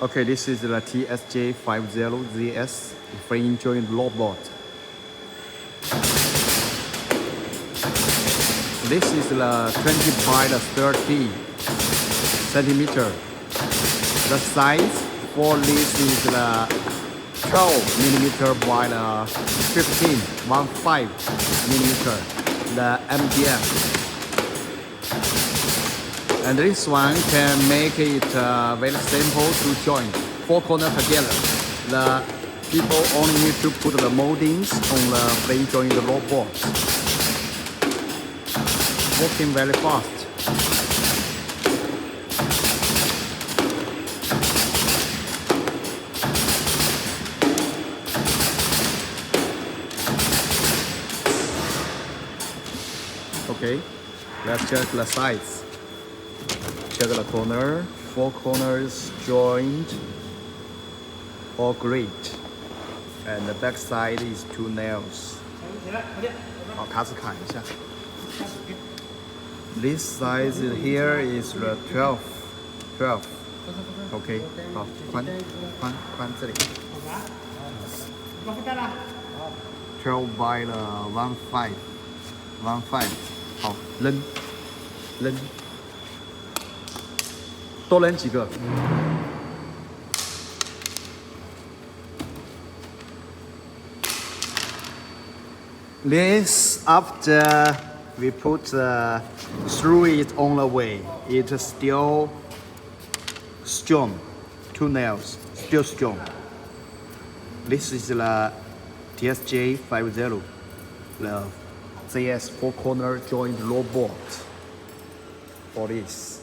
Okay, this is the TS-J50ZS frame joint robot. This is the 20 by 30 centimeter. The size for this is the 12 millimeter by 15 millimeter. The MDF. And this one can make it very simple to join 4 corners together. The people only need to put the moldings on the frame joint robot. Working very fast. Okay, let's check the size. Check the corner, 4 corners joined, all great. And the back side is 2 nails. 好，卡尺看一下。This size here is the 12. Okay, 好，宽这里。12 by 15. 好，扔。多扔几个。This after we put through it on the way, it's still strong. 2 nails, still strong. This is the TS-J50, the ZS 4 corner joint robot for this.